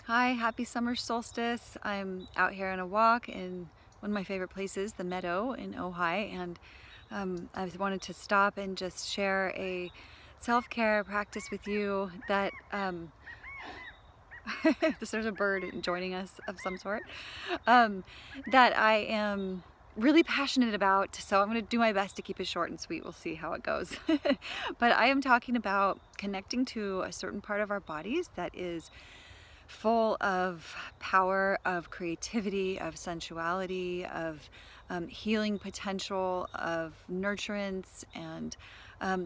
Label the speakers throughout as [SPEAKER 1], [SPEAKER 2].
[SPEAKER 1] Hi, happy summer solstice. I'm out here on a walk in one of my favorite places, the Meadow in Ojai, and I wanted to stop and just share a self-care practice with you that there's a bird joining us of some sort, um, that I am really passionate about, so I'm going to do my best to keep it short and sweet. We'll see how it goes. But I am talking about connecting to a certain part of our bodies that is full of power, of creativity, of sensuality, of healing potential, of nurturance, and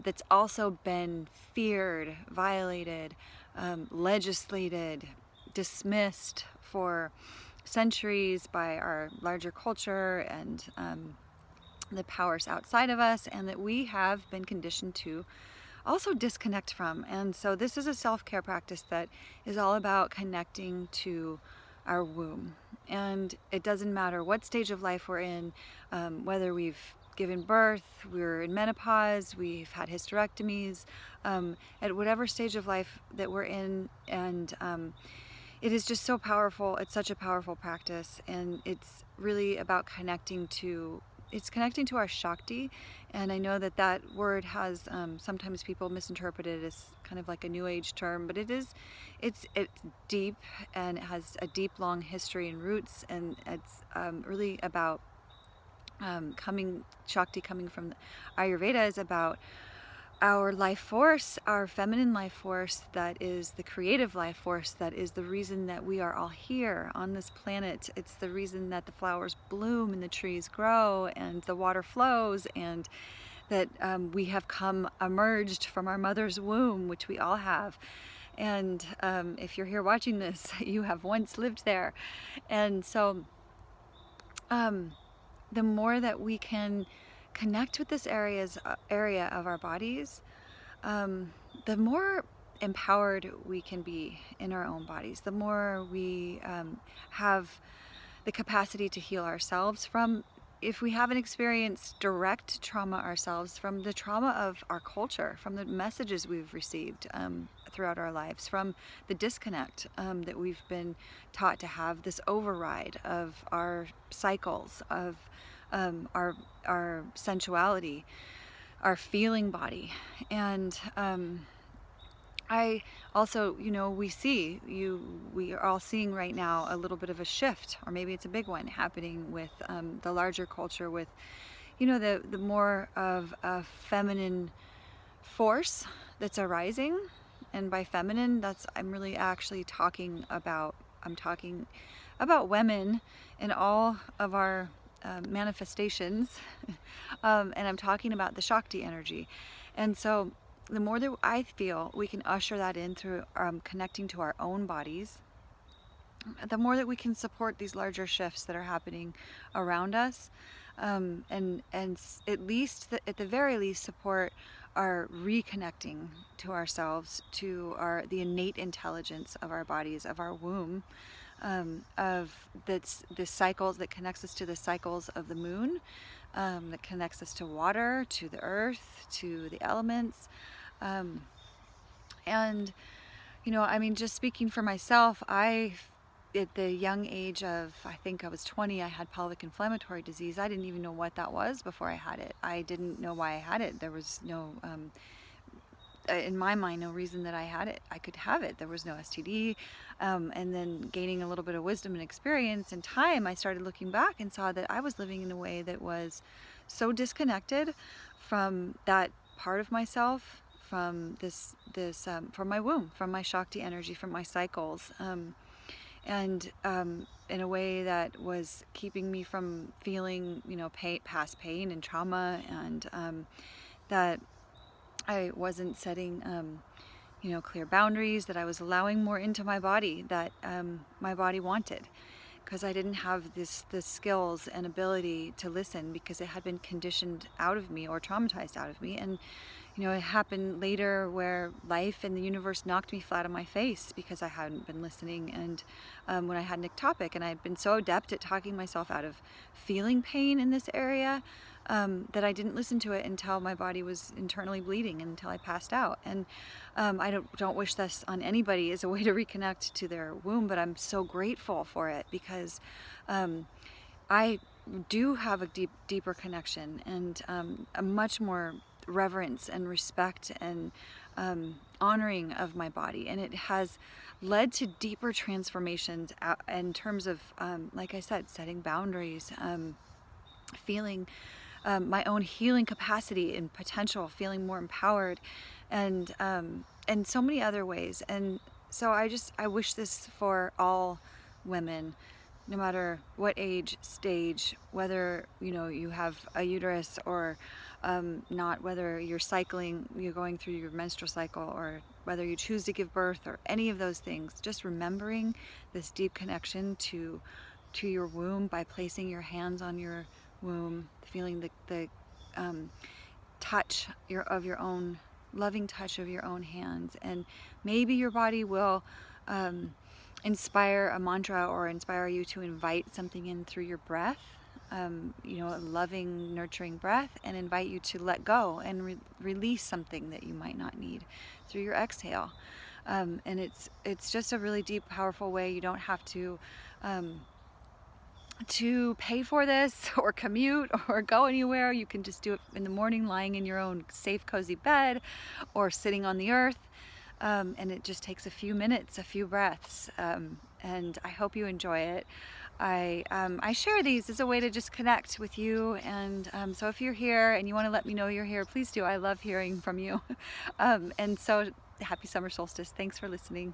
[SPEAKER 1] that's also been feared, violated, legislated, dismissed for centuries by our larger culture and the powers outside of us, and that we have been conditioned to also disconnect from. And so this is a self-care practice that is all about connecting to our womb. And it doesn't matter what stage of life we're in, whether we've given birth, we're in menopause, we've had hysterectomies, at whatever stage of life that we're in. And it is just so powerful. It's such a powerful practice, and it's really about connecting to our Shakti. And I know that that word has sometimes people misinterpret it as kind of like a new age term, but it's deep, and it has a deep, long history and roots, and it's really about Shakti coming from Ayurveda is about our life force, our feminine life force, that is the creative life force, that is the reason that we are all here on this planet. It's the reason that the flowers bloom and the trees grow and the water flows, and that we have emerged from our mother's womb, which we all have. And if you're here watching this, you have once lived there. And so the more that we can connect with this area of our bodies, the more empowered we can be in our own bodies, the more we have the capacity to heal ourselves from, if we haven't experienced direct trauma ourselves, from the trauma of our culture, from the messages we've received throughout our lives, from the disconnect that we've been taught to have, this override of our cycles, of our sensuality, our feeling body. And I also, we are all seeing right now a little bit of a shift, or maybe it's a big one, happening with the larger culture, with, the more of a feminine force that's arising. And by feminine, I'm really actually talking about women in all of our manifestations, and I'm talking about the Shakti energy. And so the more that I feel we can usher that in through connecting to our own bodies, the more that we can support these larger shifts that are happening around us, and at the very least support our reconnecting to ourselves, to the innate intelligence of our bodies, of our womb, of the cycles that connects us to the cycles of the moon, that connects us to water, to the earth, to the elements. And just speaking for myself, at the young age of, I think I was 20, I had pelvic inflammatory disease. I didn't even know what that was before I had it. I didn't know why I had it. There was no, in my mind, no reason that I had it. I could have it. There was no STD. And then gaining a little bit of wisdom and experience and time, I started looking back and saw that I was living in a way that was so disconnected from that part of myself, from from my womb, from my Shakti energy, from my cycles, and in a way that was keeping me from feeling, past pain and trauma, and that I wasn't setting, clear boundaries, that I was allowing more into my body that my body wanted, because I didn't have the skills and ability to listen, because it had been conditioned out of me or traumatized out of me. And You know, it happened later where life and the universe knocked me flat on my face because I hadn't been listening. And when I had an ectopic, and I'd been so adept at talking myself out of feeling pain in this area, that I didn't listen to it until my body was internally bleeding and until I passed out. And I don't wish this on anybody as a way to reconnect to their womb, but I'm so grateful for it because I do have a deeper connection and a much more reverence and respect and honoring of my body, and it has led to deeper transformations in terms of like I said, setting boundaries, feeling my own healing capacity and potential, feeling more empowered, and so many other ways. And so I wish this for all women, no matter what age, stage, whether you have a uterus or not, whether you're cycling, you're going through your menstrual cycle, or whether you choose to give birth, or any of those things. Just remembering this deep connection to your womb by placing your hands on your womb, feeling the touch of your own loving touch of your own hands, and maybe your body will inspire a mantra or inspire you to invite something in through your breath, a loving, nurturing breath, and invite you to let go and release something that you might not need through your exhale. And it's just a really deep, powerful way. You don't have to pay for this or commute or go anywhere. You can just do it in the morning, lying in your own safe, cozy bed, or sitting on the earth. And it just takes a few minutes, a few breaths, and I hope you enjoy it. I share these as a way to just connect with you, and so if you're here and you want to let me know you're here, please do. I love hearing from you. And so happy summer solstice. Thanks for listening.